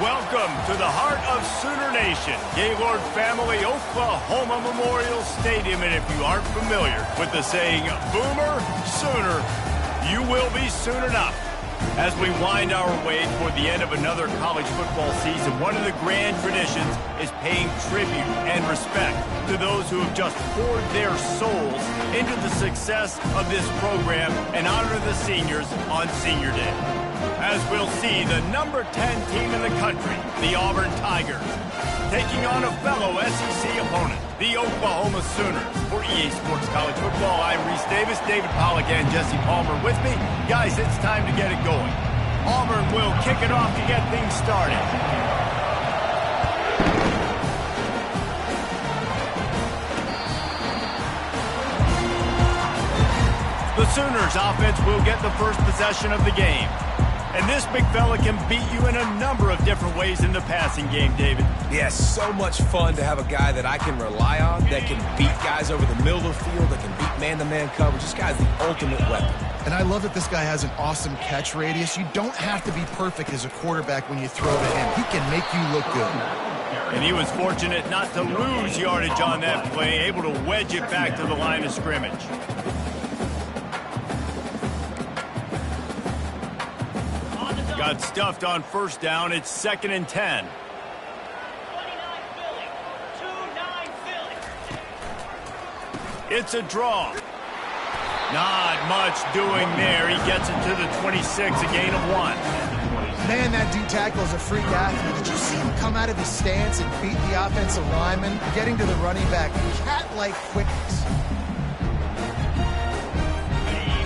Welcome to the heart of Sooner Nation, Gaylord Family Oklahoma Memorial Stadium. And if you aren't familiar with the saying, Boomer Sooner, you will be soon enough. As we wind our way toward the end of another college football season, one of the grand traditions is paying tribute and respect to those who have just poured their souls into the success of this program and honor the seniors on Senior Day. As we'll see, the number 10 team in the country, the Auburn Tigers, taking on a fellow SEC opponent, the Oklahoma Sooners. For EA Sports College Football, I'm Reese Davis, David Pollack, and Jesse Palmer with me. Guys, it's time to get it going. Auburn will kick it off to get things started. The Sooners offense will get the first possession of the game. And this big fella can beat you in a number of different ways in the passing game, David. Yes, so much fun to have a guy that I can rely on, that can beat guys over the middle of the field, that can beat man-to-man coverage. This guy's the ultimate weapon. And I love that this guy has an awesome catch radius. You don't have to be perfect as a quarterback when you throw to him. He can make you look good. And he was fortunate not to lose yardage on that play, able to wedge it back to the line of scrimmage. Got stuffed on first down. It's 2nd and 10. It's a draw. Not much doing there. He gets it to the 26, a gain of 1. Man, that D-tackle is a freak athlete. Did you see him come out of his stance and beat the offensive lineman, getting to the running back? Cat-like quickness.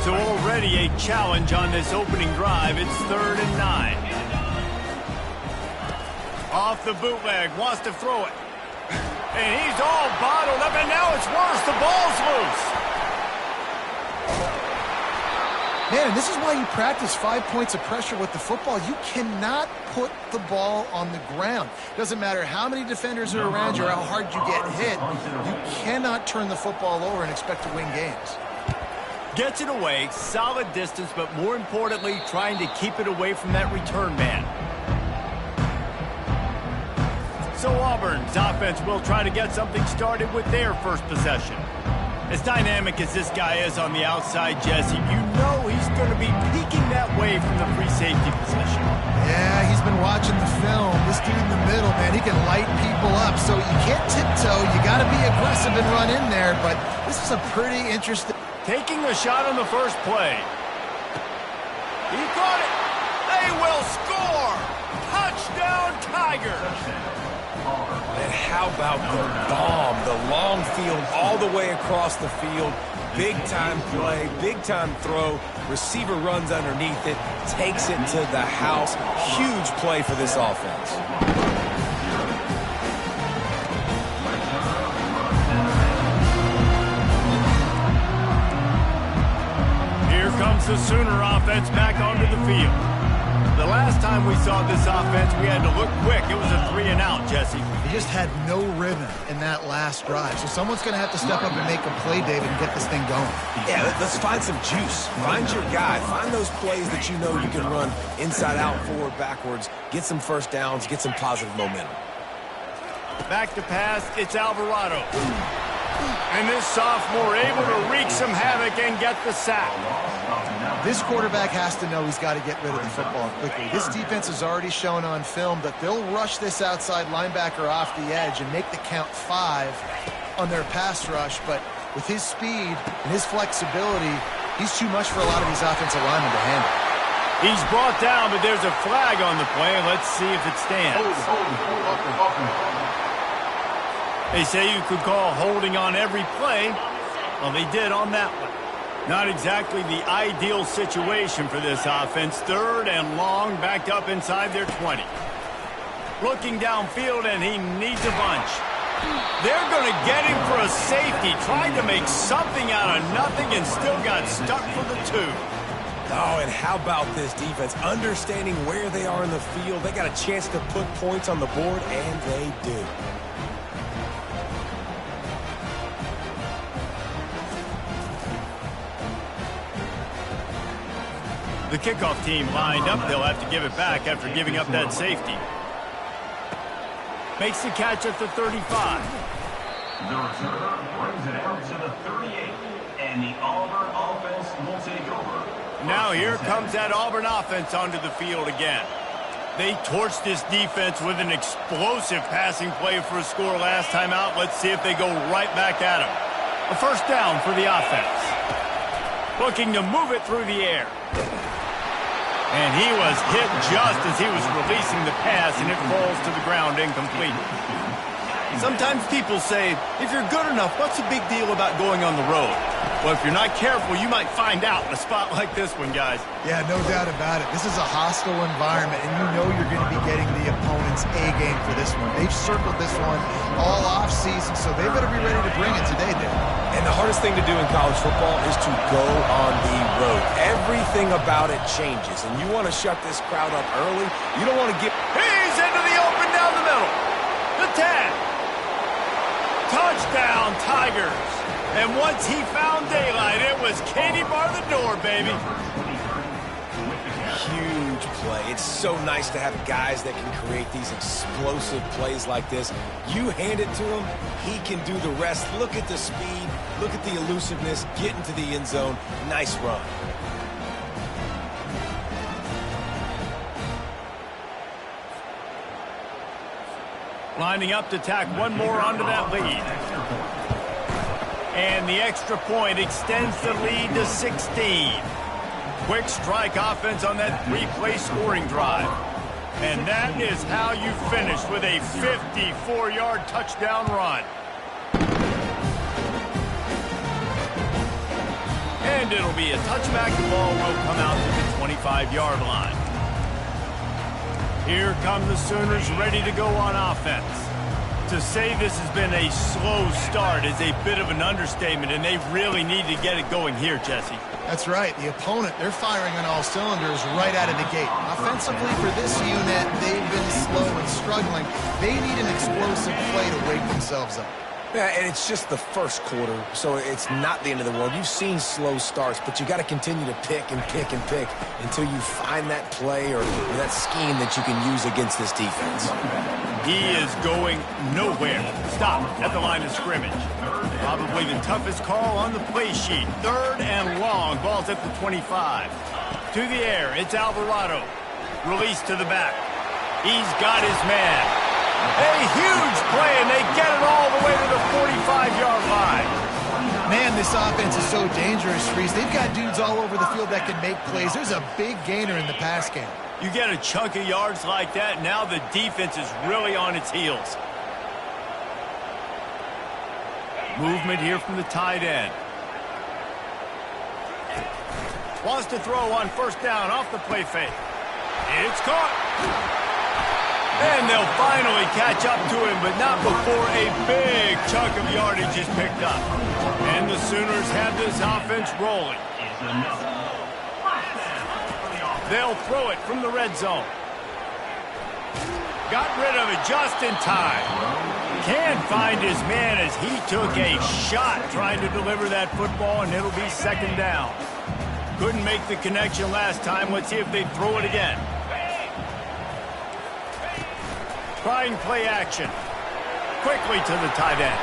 So already a challenge on this opening drive. It's 3rd and 9. Off the bootleg, wants to throw it. And he's all bottled up, and now it's worse. The ball's loose. Man, this is why you practice 5 points of pressure with the football. You cannot put the ball on the ground. Doesn't matter how many defenders are around you or how hard you get hit. You cannot turn the football over and expect to win games. Gets it away, solid distance, but more importantly, trying to keep it away from that return man. So Auburn's offense will try to get something started with their first possession. As dynamic as this guy is on the outside, Jesse, you know he's going to be peeking that way from the free safety position. Yeah, he's been watching the film. This dude in the middle, man, he can light people up. So you can't tiptoe. You got to be aggressive and run in there. But this is a pretty interesting... Taking the shot on the first play. He caught it. They will score. Touchdown, Tigers. And how about the bomb? The long field all the way across the field. Big-time play, big-time throw. Receiver runs underneath it, takes it to the house. Huge play for this offense. Comes the Sooner offense back onto the field. The last time we saw this offense, we had to look quick. It was a 3-and-out, Jesse. He just had no rhythm in that last drive. So someone's going to have to step up and make a play, David, and get this thing going. Yeah, let's find some juice. Find your guy. Find those plays that you know you can run inside out, forward, backwards. Get some first downs. Get some positive momentum. Back to pass. It's Alvarado. And this sophomore able to wreak some havoc and get the sack. This quarterback has to know he's got to get rid of the football quickly. This defense has already shown on film that they'll rush this outside linebacker off the edge and make the count 5 on their pass rush. But with his speed and his flexibility, he's too much for a lot of these offensive linemen to handle. He's brought down, but there's a flag on the play. Let's see if it stands. They say you could call holding on every play. Well, they did on that one. Not exactly the ideal situation for this offense. 3rd and long, backed up inside their 20. Looking downfield, and he needs a bunch. They're going to get him for a safety. Tried to make something out of nothing and still got stuck for the 2. Oh, and how about this defense? Understanding where they are in the field. They got a chance to put points on the board, and they do. The kickoff team lined up. They'll have to give it back after giving up that safety. Makes the catch at the 35. The returner brings it out to the 38, and the Auburn offense will take over. Now here comes that Auburn offense onto the field again. They torched this defense with an explosive passing play for a score last time out. Let's see if they go right back at him. A first down for the offense. Looking to move it through the air. And he was hit just as he was releasing the pass, and it falls to the ground incomplete. Sometimes people say, if you're good enough, what's the big deal about going on the road? Well, if you're not careful, you might find out in a spot like this one, guys. Yeah, no doubt about it. This is a hostile environment, and you know you're going to be getting the opponent's A-game for this one. They've circled this one all off-season, so they better be ready to bring it today, Dave. And the hardest thing to do in college football is to go on the road. Everything about it changes, and you want to shut this crowd up early. You don't want to get... He's into the open down the middle. The 10. Touchdown, Tigers. And once he found daylight, it was Katie bar the door, baby. Huge play. It's so nice to have guys that can create these explosive plays like this. You hand it to him, he can do the rest. Look at the speed. Look at the elusiveness. Get into the end zone. Nice run. Lining up to tack one more onto that lead. And the extra point extends the lead to 16. Quick strike offense on that three-play scoring drive. And that is how you finish with a 54-yard touchdown run. And it'll be a touchback. The ball will come out to the 25-yard line. Here come the Sooners ready to go on offense. To say this has been a slow start is a bit of an understatement, and they really need to get it going here, Jesse. That's right. The opponent, they're firing on all cylinders right out of the gate. Offensively for this unit, they've been slow and struggling. They need an explosive play to wake themselves up. Yeah, and it's just the first quarter, so it's not the end of the world. You've seen slow starts, but you got to continue to pick and pick and pick until you find that play or that scheme that you can use against this defense. He is going nowhere. Stop at the line of scrimmage. Probably the toughest call on the play sheet. Third and long. Ball's at the 25. To the air. It's Alvarado. Release to the back. He's got his man. A huge play, and they get it all the way to the 45-yard line. Man, this offense is so dangerous, Reese. They've got dudes all over the field that can make plays. There's a big gainer in the pass game. You get a chunk of yards like that, now the defense is really on its heels. Movement here from the tight end. Wants to throw on first down off the play fake. It's caught. And they'll finally catch up to him, but not before a big chunk of yardage is picked up. And the Sooners have this offense rolling. They'll throw it from the red zone. Got rid of it just in time. Can't find his man as he took a shot trying to deliver that football, and it'll be second down. Couldn't make the connection last time. Let's see if they throw it again. Trying play action. Quickly to the tight end.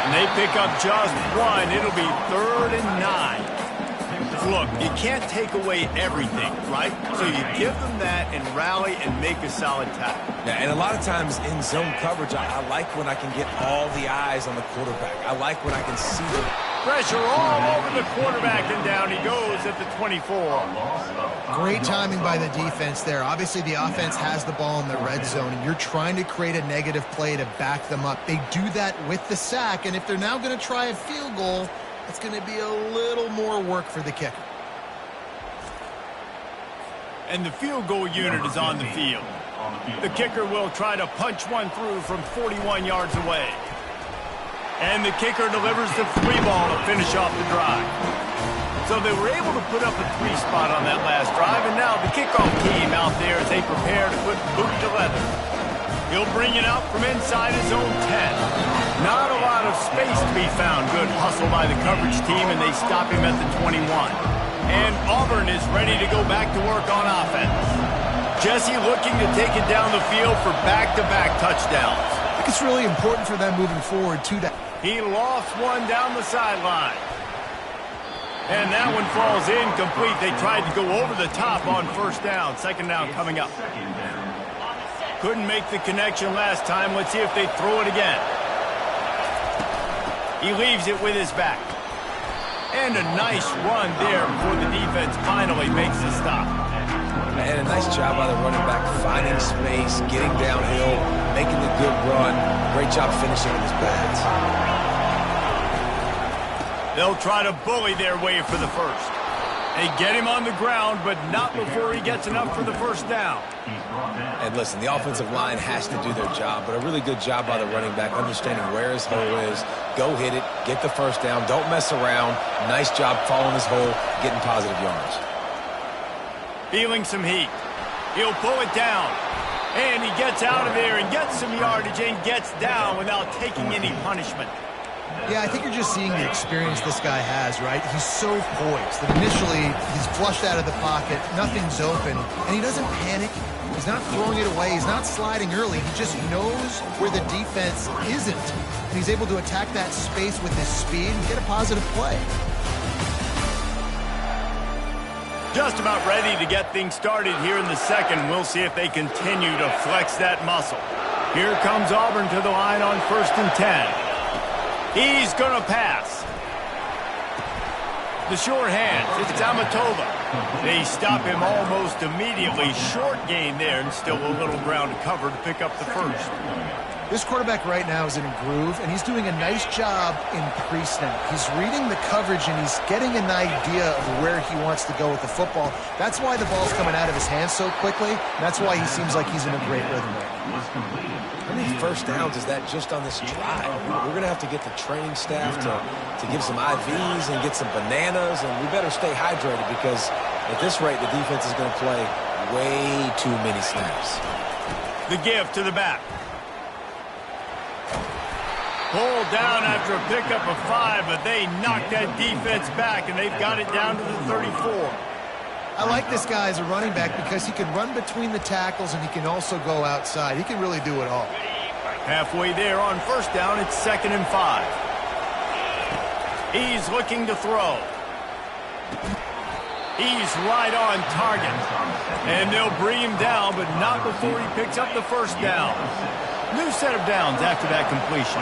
And they pick up just one. It'll be 3rd and 9. Look, you can't take away everything, right? So you give them that and rally and make a solid tackle. Yeah, and a lot of times in zone coverage, I like when I can get all the eyes on the quarterback. I like when I can see the pressure all over the quarterback, and down he goes at the 24. Great timing by the defense there. Obviously, the offense has the ball in the red zone, and you're trying to create a negative play to back them up. They do that with the sack, and if they're now going to try a field goal, it's going to be a little more work for the kicker. And the field goal unit is on the field. The kicker will try to punch one through from 41 yards away. And the kicker delivers the 3-ball to finish off the drive. So they were able to put up a 3 spot on that last drive, and now the kickoff team out there as they prepare to put boot to leather. He'll bring it out from inside his own 10. Not a lot of space to be found. Good hustle by the coverage team, and they stop him at the 21. And Auburn is ready to go back to work on offense. Jesse looking to take it down the field for back-to-back touchdowns. I think it's really important for them moving forward to that. He lost one down the sideline. And that one falls incomplete. They tried to go over the top on first down. Second down coming up. Couldn't make the connection last time. Let's see if they throw it again. He leaves it with his back. And a nice run there before the defense finally makes the stop. And a nice job by the running back, finding space, getting downhill, making the good run. Great job finishing with his pads. They'll try to bully their way for the first. They get him on the ground, but not before he gets enough for the first down. And listen, the offensive line has to do their job, but a really good job by the running back, understanding where his hole is. Go hit it, get the first down, don't mess around. Nice job following his hole, getting positive yards. Feeling some heat. He'll pull it down. And he gets out of there and gets some yardage and gets down without taking any punishment. Yeah, I think you're just seeing the experience this guy has, right? He's so poised that initially he's flushed out of the pocket, nothing's open, and he doesn't panic. He's not throwing it away. He's not sliding early. He just knows where the defense isn't. And he's able to attack that space with his speed and get a positive play. Just about ready to get things started here in the second. We'll see if they continue to flex that muscle. Here comes Auburn to the line on 1st and 10. He's going to pass. The short hand, it's Amatola. They stop him almost immediately. Short gain there and still a little ground to cover to pick up the first. This quarterback right now is in a groove, and he's doing a nice job in pre-snap. He's reading the coverage, and he's getting an idea of where he wants to go with the football. That's why the ball's coming out of his hands so quickly. And that's why he seems like he's in a great rhythm right now. How many first downs is that just on this drive? We're going to have to get the training staff to give some IVs and get some bananas, and we better stay hydrated because at this rate, the defense is going to play way too many snaps. The give to the back. Pulled down after a pickup of 5, but they knocked that defense back, and they've got it down to the 34. I like this guy as a running back because he can run between the tackles and he can also go outside. He can really do it all. Halfway there on first down, it's 2nd and 5. He's looking to throw. He's right on target. And they'll bring him down, but not before he picks up the first down. New set of downs after that completion.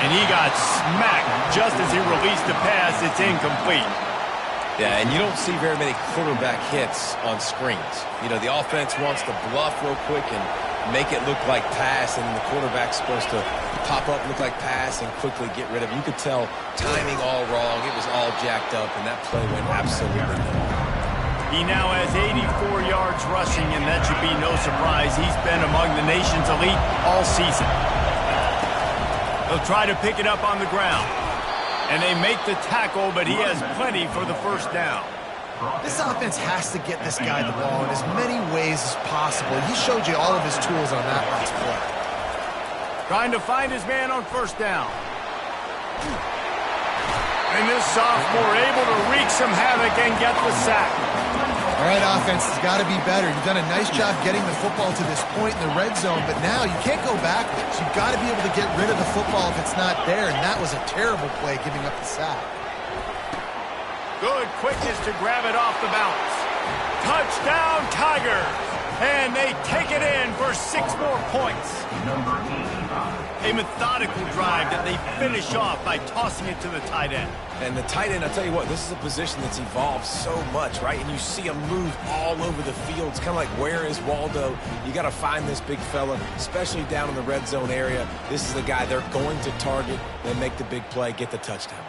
And he got smacked just as he released the pass. It's incomplete. Yeah, and you don't see very many quarterback hits on screens. You know, the offense wants to bluff real quick and make it look like pass, and the quarterback's supposed to pop up, look like pass, and quickly get rid of it. You could tell timing all wrong. It was all jacked up, and that play went absolutely nowhere. He now has 84 yards rushing, and that should be no surprise. He's been among the nation's elite all season. They'll try to pick it up on the ground. And they make the tackle, but he has plenty for the first down. This offense has to get this guy the ball in as many ways as possible. He showed you all of his tools on that last play. Trying to find his man on first down. And this sophomore able to wreak some havoc and get the sack. All right, offense has got to be better. You've done a nice job getting the football to this point in the red zone, but now you can't go backwards. You've got to be able to get rid of the football if it's not there, and that was a terrible play, giving up the sack. Good quickness to grab it off the bounce. Touchdown, Tigers! And they take it in for 6 more points. A methodical drive that they finish off by tossing it to the tight end. And the tight end, I'll tell you what, this is a position that's evolved so much, right? And you see him move all over the field. It's kind of like, where is Waldo? You got to find this big fella, especially down in the red zone area. This is the guy they're going to target and make the big play, get the touchdown.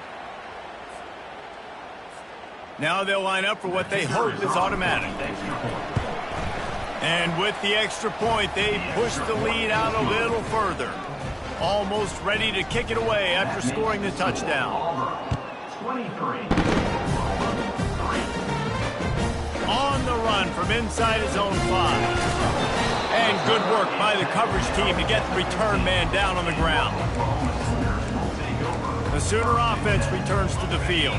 Now they'll line up for what they hope is automatic. And with the extra point, they push the lead out a little further. Almost ready to kick it away after scoring the touchdown. 23. On the run from inside his own 5. And good work by the coverage team to get the return man down on the ground. The Sooner offense returns to the field.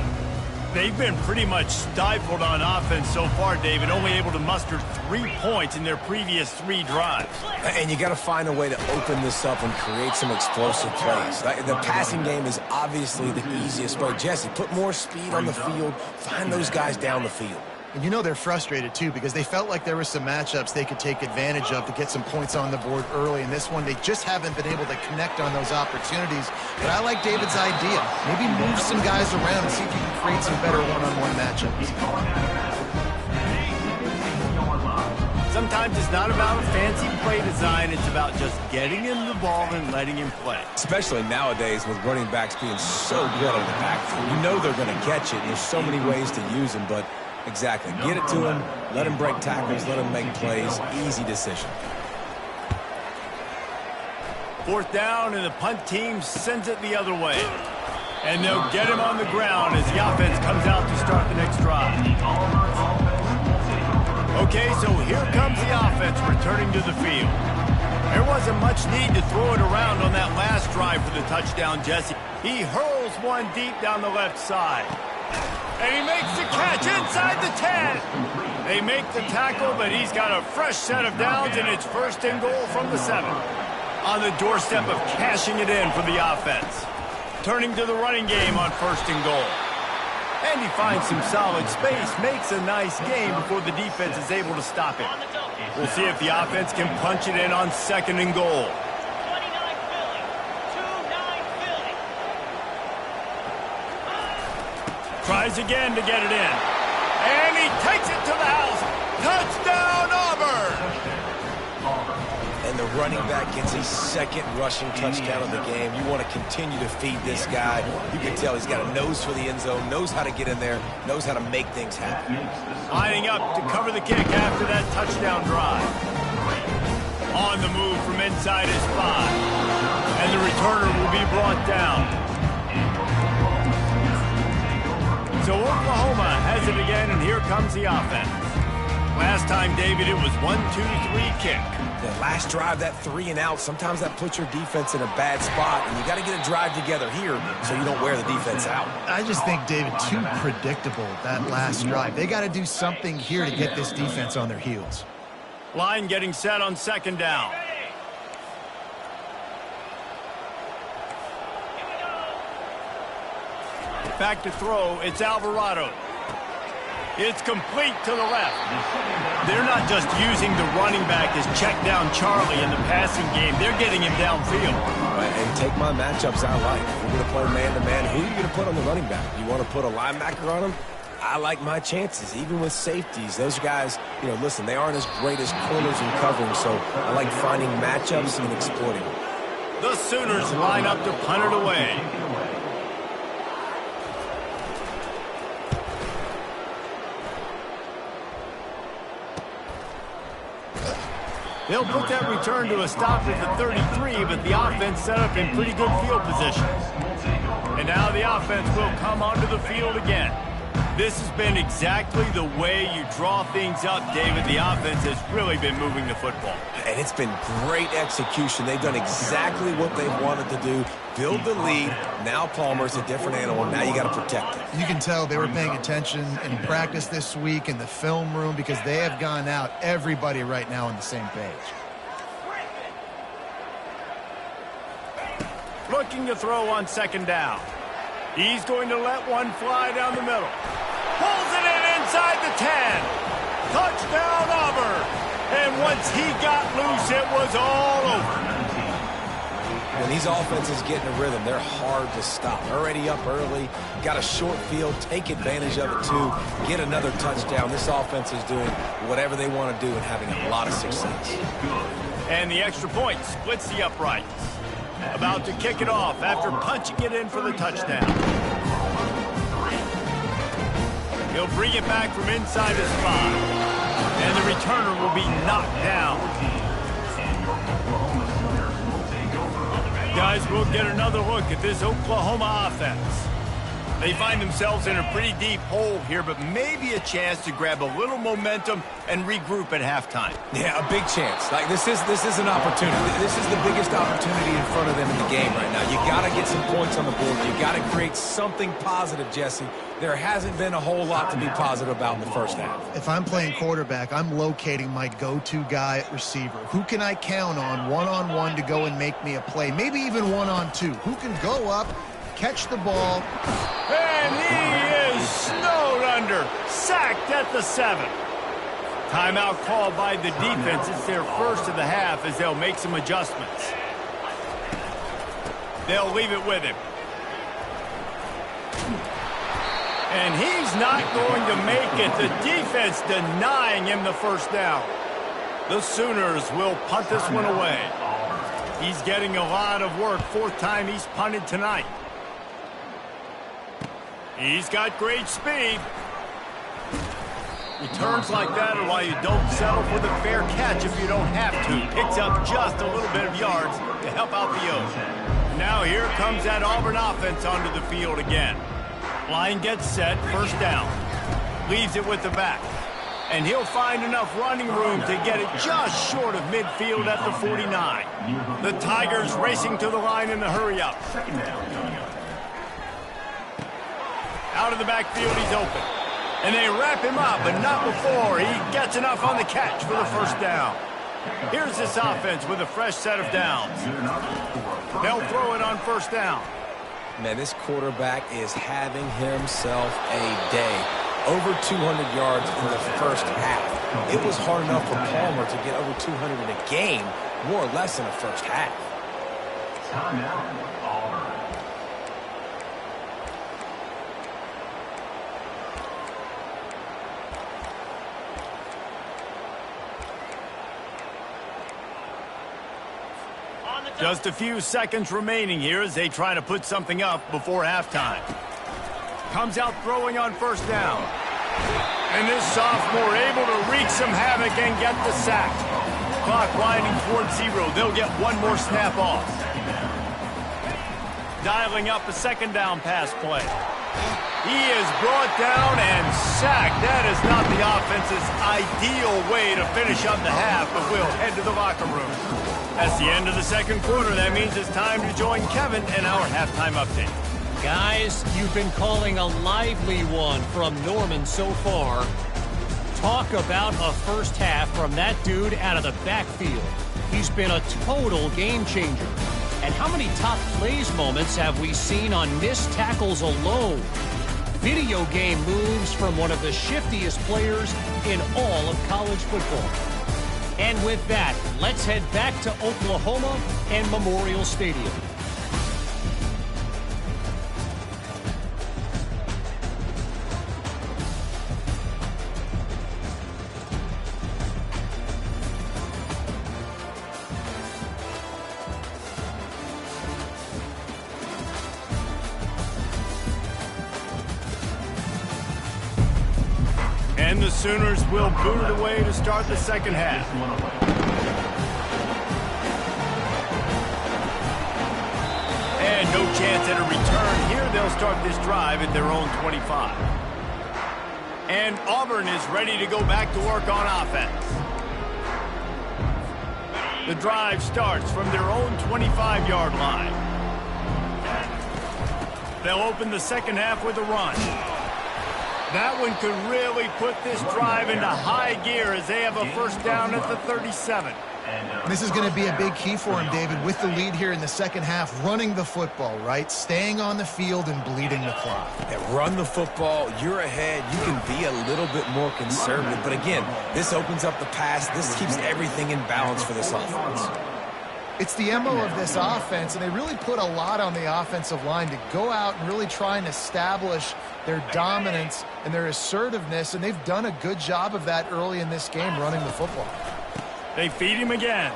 They've been pretty much stifled on offense so far, David, only able to muster 3 points in their previous 3 drives. And you got to find a way to open this up and create some explosive plays. The passing game is obviously the easiest way. Jesse, put more speed on the field. Find those guys down the field. And you know they're frustrated, too, because they felt like there were some matchups they could take advantage of to get some points on the board early. In this one, they just haven't been able to connect on those opportunities. But I like David's idea. Maybe move some guys around and see if you can create some better one-on-one matchups. Sometimes it's not about a fancy play design. It's about just getting him the ball and letting him play. Especially nowadays with running backs being so good on the backfield. You know they're going to catch it. There's so many ways to use them, but exactly. Get it to him, let him break tackles, let him make plays. Easy decision. 4th down, and the punt team sends it the other way. And they'll get him on the ground as the offense comes out to start the next drive. Okay, so here comes the offense returning to the field. There wasn't much need to throw it around on that last drive for the touchdown, Jesse. He hurls one deep down the left side. And he makes the catch inside the 10. They make the tackle, but he's got a fresh set of downs, and it's 1st and goal from the 7. On the doorstep of cashing it in for the offense. Turning to the running game on 1st and goal. And he finds some solid space, makes a nice game before the defense is able to stop him. We'll see if the offense can punch it in on 2nd and goal. Tries again to get it in. And he takes it to the house. Touchdown, Auburn! And the running back gets a 2nd rushing touchdown of the game. You want to continue to feed this guy. You can tell he's got a nose for the end zone, knows how to get in there, knows how to make things happen. Lining up to cover the kick after that touchdown drive. On the move from inside his 5. And the returner will be brought down. So Oklahoma has it again, and here comes the offense. Last time, David, it was 1-2-3 kick. The last drive, that 3 and out, sometimes that puts your defense in a bad spot, and you got to get a drive together here so you don't wear the defense out. I just think, David, too predictable, that last drive. They got to do something here to get this defense on their heels. Line getting set on 2nd down. Back to throw, it's Alvarado. It's complete to the left. They're not just using the running back as check down Charlie in the passing game. They're getting him downfield. And take my matchups I like. If we're going to play man-to-man, who are you going to put on the running back? You want to put a linebacker on him? I like my chances, even with safeties. Those guys, you know, listen, they aren't as great as corners and covering, so I like finding matchups and exploiting them. The Sooners line up to punt it away. They'll put that return to a stop at the 33, but the offense set up in pretty good field position. And now the offense will come onto the field again. This has been exactly the way you draw things up, David. The offense has really been moving the football. And it's been great execution. They've done exactly what they wanted to do. Build the lead. Now Palmer's a different animal. Now you got to protect him. You can tell they were paying attention in practice this week in the film room because they have gone out, everybody right now on the same page. Looking to throw on 2nd down. He's going to let one fly down the middle. Pulls it in inside the 10. Touchdown, Auburn. And once he got loose, it was all over. When these offenses get in a rhythm, they're hard to stop. Already up early, got a short field, take advantage of it too, get another touchdown. This offense is doing whatever they want to do and having a lot of success. And the extra point splits the uprights. About to kick it off after punching it in for the touchdown. He'll bring it back from inside his 5. And the returner will be knocked down. Guys, we'll get another look at this Oklahoma offense. They find themselves in a pretty deep hole here, but maybe a chance to grab a little momentum and regroup at halftime. Yeah, a big chance. Like, this is an opportunity. This is the biggest opportunity in front of them in the game right now. You got to get some points on the board. You got to create something positive, Jesse. There hasn't been a whole lot to be positive about in the first half. If I'm playing quarterback, I'm locating my go-to guy at receiver. Who can I count on one-on-one to go and make me a play? Maybe even one-on-two. Who can go up, catch the ball. And he is snowed under. Sacked at the 7. Timeout called by the defense. It's their first of the half as they'll make some adjustments. They'll leave it with him. And he's not going to make it. The defense denying him the first down. The Sooners will punt this one away. He's getting a lot of work. 4th time he's punted tonight. He's got great speed. Returns like that are why you don't settle for the fair catch if you don't have to. Picks up just a little bit of yards to help out the O's. Now here comes that Auburn offense onto the field again. Line gets set, 1st down. Leaves it with the back. And he'll find enough running room to get it just short of midfield at the 49. The Tigers racing to the line in the hurry-up. Out of the backfield, he's open. And they wrap him up, but not before he gets enough on the catch for the 1st down. Here's this offense with a fresh set of downs. They'll throw it on 1st down. Man, this quarterback is having himself a day. Over 200 yards in the first half. It was hard enough for Palmer to get over 200 in a game, more or less in the first half. Timeout, Auburn. Just a few seconds remaining here as they try to put something up before halftime. Comes out throwing on 1st down. And this sophomore able to wreak some havoc and get the sack. Clock winding towards 0. They'll get one more snap off. Dialing up a 2nd down pass play. He is brought down and sacked. That is not the offense's ideal way to finish up the half, but we'll head to the locker room. That's the end of the 2nd quarter. That means it's time to join Kevin in our halftime update. Guys, you've been calling a lively one from Norman so far. Talk about a first half from that dude out of the backfield. He's been a total game changer. And how many top plays moments have we seen on missed tackles alone? Video game moves from one of the shiftiest players in all of college football. And with that, let's head back to Oklahoma and Memorial Stadium. And the Sooners will boot it away to start the 2nd half. And no chance at a return here. They'll start this drive at their own 25. And Auburn is ready to go back to work on offense. The drive starts from their own 25-yard line. They'll open the 2nd half with a run. That one could really put this drive into high gear as they have a 1st down at the 37. This is going to be a big key for him, David, with the lead here in the 2nd half, running the football, right? Staying on the field and bleeding the clock. Yeah, run the football, you're ahead, you can be a little bit more conservative. But again, this opens up the pass. This keeps everything in balance for this offense. It's the MO of this offense, and they really put a lot on the offensive line to go out and really try and establish their dominance and their assertiveness, and they've done a good job of that early in this game, running the football. They feed him again.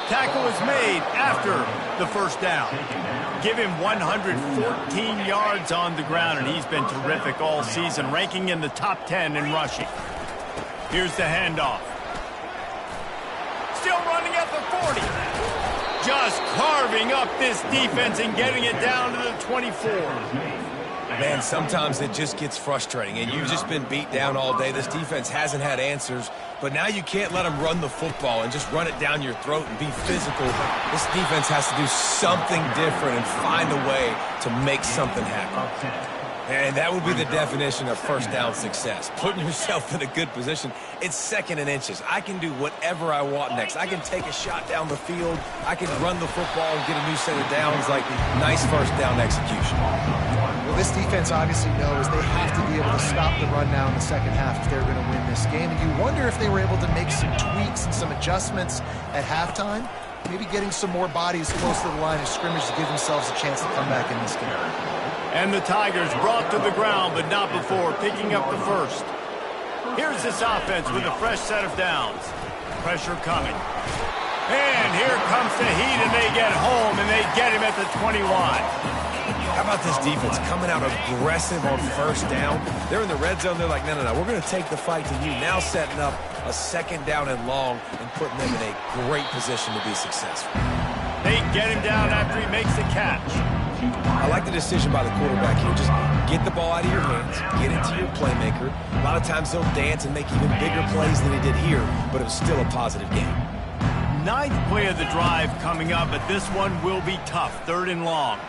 Tackle is made after the 1st down. Give him 114 yards on the ground, and he's been terrific all season, ranking in the top 10 in rushing. Here's the handoff. Still running at the 40. just carving up this defense and getting it down to the 24. Man, sometimes it just gets frustrating, and you've just been beat down all day. This defense hasn't had answers, but now you can't let them run the football and just run it down your throat and be physical. This defense has to do something different and find a way to make something happen. And that would be the definition of first down success. Putting yourself in a good position. It's second and inches. I can do whatever I want next. I can take a shot down the field. I can run the football and get a new set of downs. Like, nice first down execution. Well, this defense obviously knows they have to be able to stop the run now in the second half if they're going to win this game. And you wonder if they were able to make some tweaks and some adjustments at halftime. Maybe getting some more bodies close to the line of scrimmage to give themselves a chance to come back in this game. And the Tigers brought to the ground, but not before picking up the first. Here's this offense with a fresh set of downs. Pressure coming. And here comes the heat, and they get home, and they get him at the 21. How about this defense coming out aggressive on first down? They're in the red zone. They're like, no, we're going to take the fight to you. Now setting up a second down and long and putting them in a great position to be successful. They get him down after he makes the catch. I like the decision by the quarterback here. Just get the ball out of your hands, get it to your playmaker. A lot of times he'll dance and make even bigger plays than he did here, but it was still a positive game. Ninth play of the drive coming up, but this one will be tough. Third and long.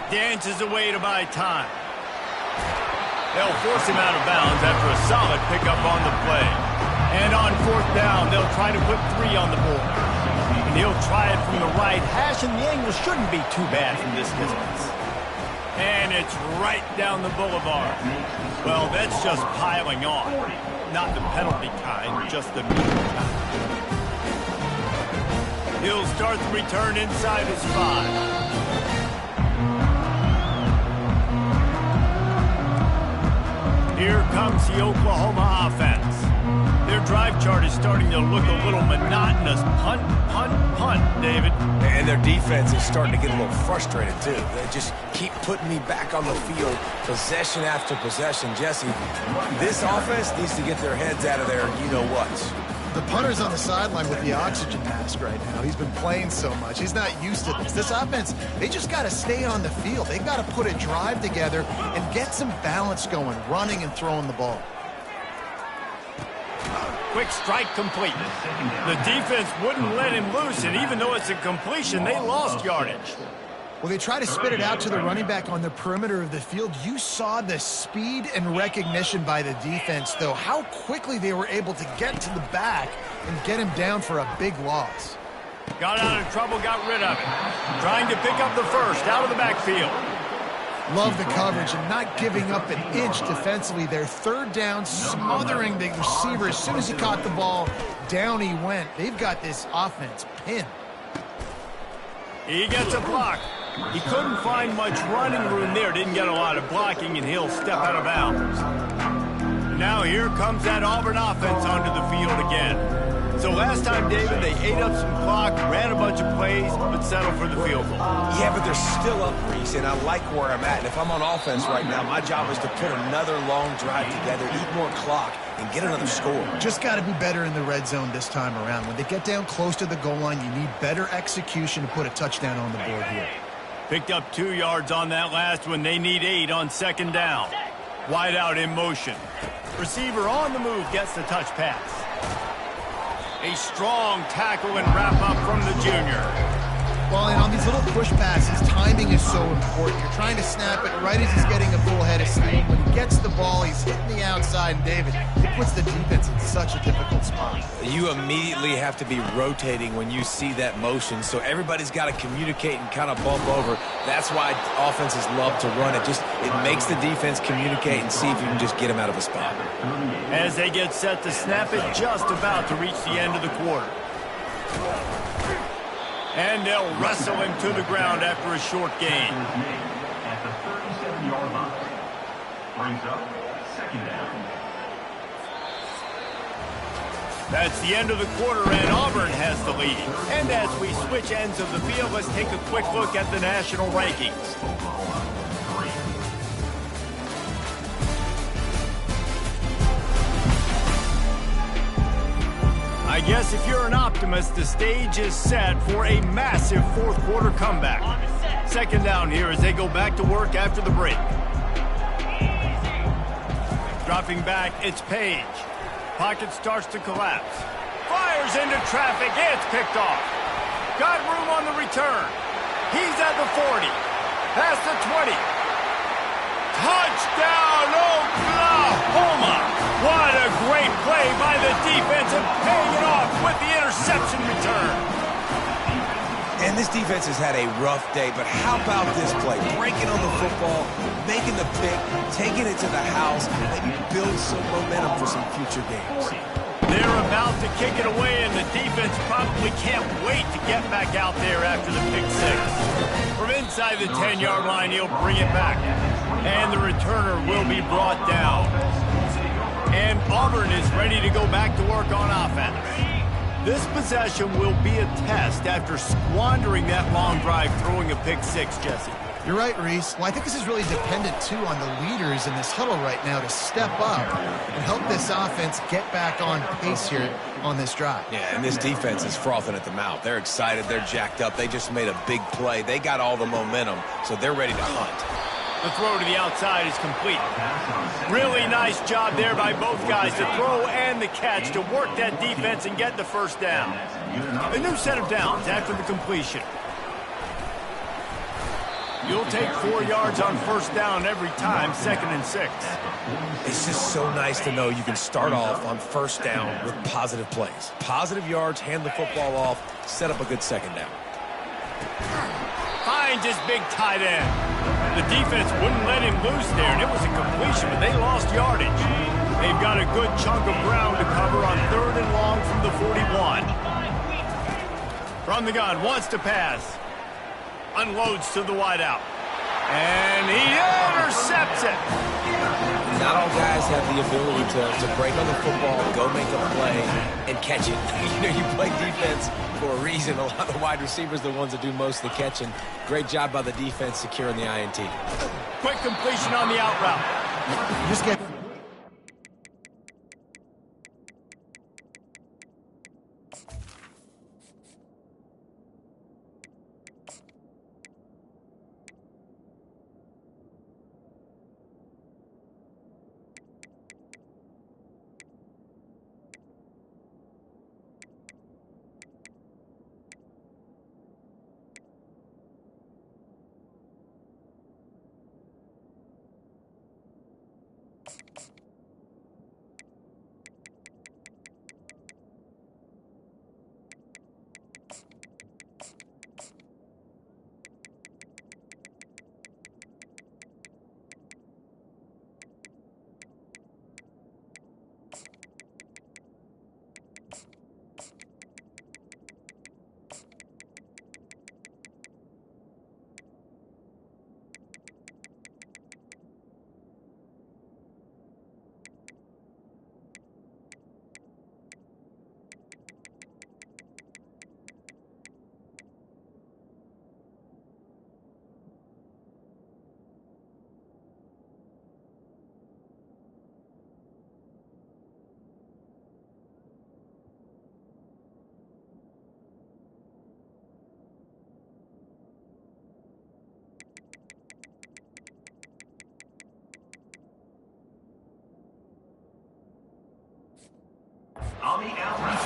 Dances away to buy time. They'll force him out of bounds after a solid pickup on the play. And on fourth down, they'll try to put 3 on the board. And he'll try it from the right hash, and the angle shouldn't be too bad from this distance. And it's right down the boulevard. Well, that's just piling on. Not the penalty kind, just the mean kind. He'll start the return inside his 5. Here comes the Oklahoma offense. Their drive chart is starting to look a little monotonous. Punt, punt, punt, David. And their defense is starting to get a little frustrated, too. They just keep putting me back on the field, possession after possession. Jesse, this offense needs to get their heads out of their you-know-whats. The punter's on the sideline with the oxygen mask right now. He's been playing so much. He's not used to this. This offense, they just got to stay on the field. They got to put a drive together and get some balance going, running and throwing the ball. Quick strike complete. The defense wouldn't let him loose, and even though it's a completion, they lost yardage. Well, they try to spit it out to the running back on the perimeter of the field. You saw the speed and recognition by the defense, though, how quickly they were able to get to the back and get him down for a big loss. Got out of trouble, got rid of it. Trying to pick up the first out of the backfield. Love the coverage and not giving up an inch defensively. Their third down, smothering the receiver. As soon as he caught the ball, down he went. They've got this offense pinned. He gets a block. He couldn't find much running room there. Didn't get a lot of blocking, and he'll step out of bounds. Now here comes that Auburn offense onto the field again. So last time, David, they ate up some clock, ran a bunch of plays, but settled for the field goal. Yeah, but they're still up, Reese, and I like where I'm at. And if I'm on offense right now, my job is to put another long drive together, eat more clock, and get another score. Just got to be better in the red zone this time around. When they get down close to the goal line, you need better execution to put a touchdown on the board here. Picked up 2 yards on that last one. They need 8 on second down. Wide out in motion. Receiver on the move gets the touch pass. A strong tackle and wrap up from the junior. Well, and on these little push passes, timing is so important. You're trying to snap it right as he's getting a full head of steam. When he gets the ball, he's hitting the outside, and David, it puts the defense in such a difficult spot. You immediately have to be rotating when you see that motion, so everybody's got to communicate and kind of bump over. That's why offenses love to run it. It makes the defense communicate and see if you can just get them out of a spot. As they get set to snap it, just about to reach the end of the quarter. And they'll wrestle him to the ground after a short gain. At the 37-yard line. Brings up second down. That's the end of the quarter, and Auburn has the lead. And as we switch ends of the field, let's take a quick look at the national rankings. I guess if you're an optimist, the stage is set for a massive fourth quarter comeback. Second down here as they go back to work after the break. Dropping back, it's Page. Pocket starts to collapse. Fires into traffic, it's picked off. Got room on the return. He's at the 40. Past the 20. Touchdown, Oklahoma! What a great play by the defense and paying it off with the interception return. And this defense has had a rough day, but how about this play? Breaking on the football, making the pick, taking it to the house, and build some momentum for some future games. They're about to kick it away, and the defense probably can't wait to get back out there after the pick six. From inside the 10-yard line, he'll bring it back. And the returner will be brought down. And Auburn is ready to go back to work on offense. This possession will be a test after squandering that long drive throwing a pick six, Jesse. You're right, Reese. Well, I think this is really dependent, too, on the leaders in this huddle right now to step up and help this offense get back on pace here on this drive. Yeah, and this defense is frothing at the mouth. They're excited. They're jacked up. They just made a big play. They got all the momentum, so they're ready to hunt. The throw to the outside is complete. Really nice job there by both guys, the throw and the catch, to work that defense and get the first down. A new set of downs after the completion. You'll take 4 yards on first down every time, 2nd and 6. It's just so nice to know you can start off on first down with positive plays. Positive yards, hand the football off, set up a good second down. Finds his big tight end. The defense wouldn't let him loose there, and it was a completion, but they lost yardage. They've got a good chunk of ground to cover on 3rd and long from the 41. From the gun, wants to pass. Unloads to the wideout. And he intercepts it. Not all guys have the ability to break on the football, go make a play, and catch it. You play defense for a reason. A lot of the wide receivers are the ones that do most of the catching. Great job by the defense securing the INT. Quick completion on the out route. Just get...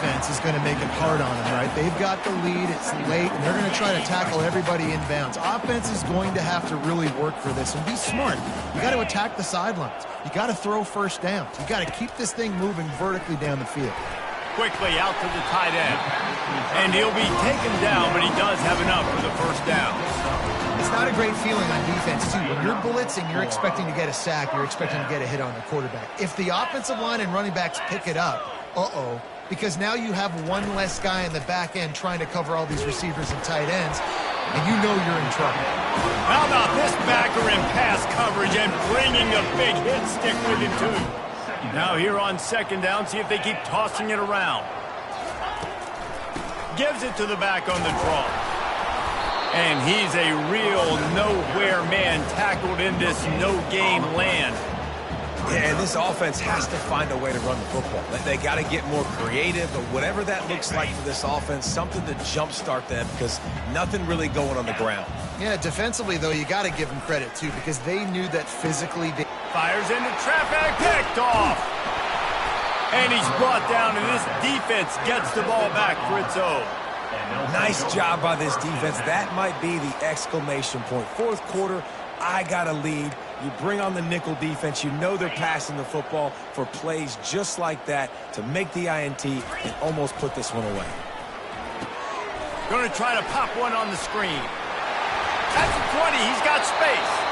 Defense is going to make it hard on them, right? They've got the lead, it's late, and they're going to try to tackle everybody inbounds. Offense is going to have to really work for this and be smart. You got to attack the sidelines. You got to throw first downs. You got to keep this thing moving vertically down the field. Quickly out to the tight end. And he'll be taken down, but he does have enough for the first down. It's not a great feeling on defense, too. When you're blitzing, you're expecting to get a sack. You're expecting to get a hit on the quarterback. If the offensive line and running backs pick it up, because now you have one less guy in the back end trying to cover all these receivers and tight ends, and you know you're in trouble. How about this backer in pass coverage and bringing a big hit stick with him, too? Now here on second down, see if they keep tossing it around. Gives it to the back on the draw. And he's a real nowhere man tackled in this no-gain land. Yeah, and this offense has to find a way to run the football. They got to get more creative, but whatever that looks like for this offense, something to jumpstart them because nothing really going on the ground. Yeah, defensively, though, you got to give them credit, too, because they knew that physically they... Fires into traffic, picked off. And he's brought down, and this defense gets the ball back for its own. Nice job by this defense. That might be the exclamation point. Fourth quarter, I got a lead. You bring on the nickel defense. You know they're passing the football for plays just like that to make the INT and almost put this one away. Going to try to pop one on the screen. At the 20, he's got space.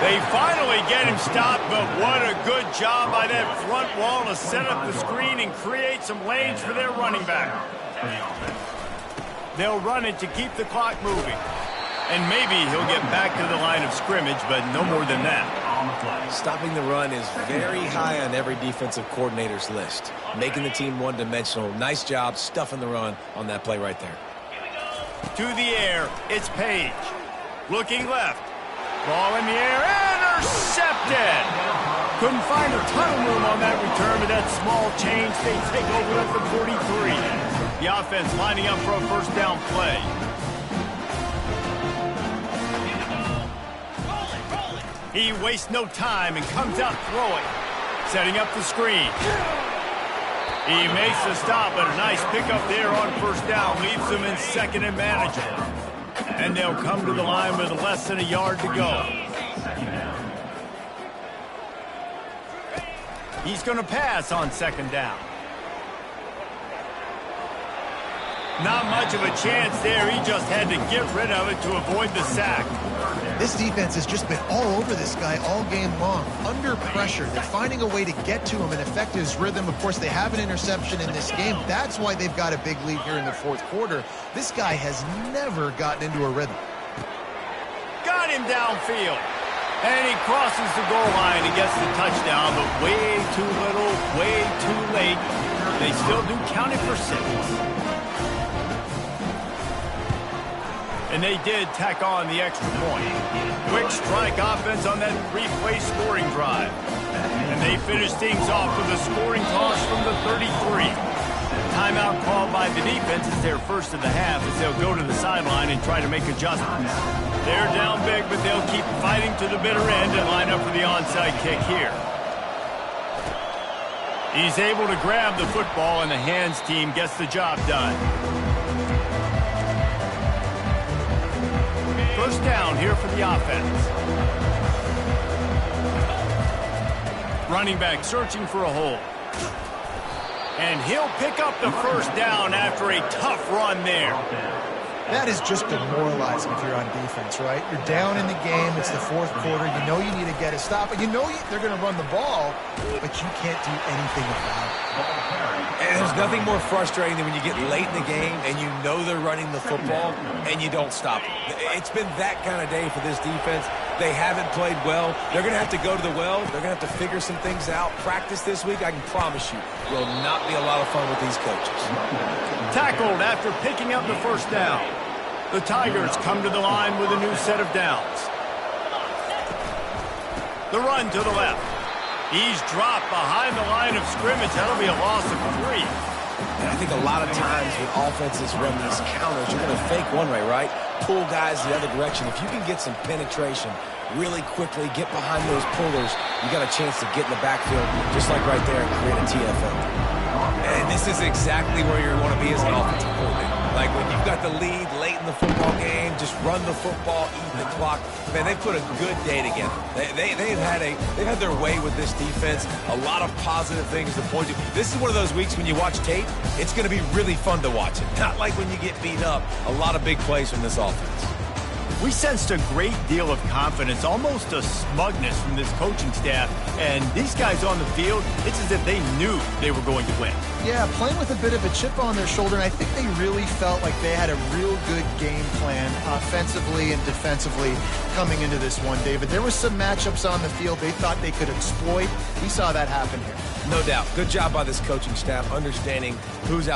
They finally get him stopped, but what a good job by that front wall to set up the screen and create some lanes for their running back. They'll run it to keep the clock moving. And maybe he'll get back to the line of scrimmage, but no more than that. Stopping the run is very high on every defensive coordinator's list. Making the team one-dimensional. Nice job stuffing the run on that play right there. To the air, it's Page. Looking left. Ball in the air, intercepted! Couldn't find a ton of room on that return, but that small change, they take over at the 43. The offense lining up for a first down play. He wastes no time and comes out throwing, setting up the screen. He makes the stop, but a nice pickup there on first down, leaves them in second and manageable. And they'll come to the line with less than a yard to go. He's going to pass on second down. Not much of a chance there. He just had to get rid of it to avoid the sack. This defense has just been all over this guy all game long. Under pressure. They're finding a way to get to him and affect his rhythm. Of course, they have an interception in this game. That's why they've got a big lead here in the fourth quarter. This guy has never gotten into a rhythm. Got him downfield. And he crosses the goal line and gets the touchdown, but way too little, way too late. They still do count it for 6. And they did tack on the extra point. Quick strike offense on that 3-play scoring drive. And they finish things off with a scoring toss from the 33. Timeout called by the defense is their first of the half as they'll go to the sideline and try to make adjustments. They're down big, but they'll keep fighting to the bitter end and line up for the onside kick here. He's able to grab the football, and the hands team gets the job done. First down here for the offense. Running back searching for a hole. And he'll pick up the first down after a tough run there. That is just demoralizing if you're on defense, right? You're down in the game. It's the fourth quarter. You know you need to get a stop. You know they're going to run the ball, but you can't do anything about it. And there's nothing more frustrating than when you get late in the game and you know they're running the football and you don't stop them. It's been that kind of day for this defense. They haven't played well. They're going to have to go to the well. They're going to have to figure some things out. Practice this week, I can promise you, will not be a lot of fun with these coaches. Tackled after picking up the first down. The Tigers come to the line with a new set of downs. The run to the left. He's dropped behind the line of scrimmage. That'll be a loss of 3. And I think a lot of times when offenses run these counters, you're going to fake one way, right? Pull guys the other direction. If you can get some penetration really quickly, get behind those pullers, you got a chance to get in the backfield, just like right there, and create a TFL. And this is exactly where you want to be as an offensive coordinator. Like when you've got the lead late in the football game, just run the football, eat the clock. Man, they put a good day together. They've had their way with this defense. A lot of positive things to point to. This is one of those weeks when you watch tape, it's going to be really fun to watch it. Not like when you get beat up. A lot of big plays from this offense. We sensed a great deal of confidence, almost a smugness from this coaching staff. And these guys on the field, it's as if they knew they were going to win. Yeah, playing with a bit of a chip on their shoulder, and I think they really felt like they had a real good game plan offensively and defensively coming into this one, David. There were some matchups on the field they thought they could exploit. We saw that happen here. No doubt. Good job by this coaching staff understanding who's out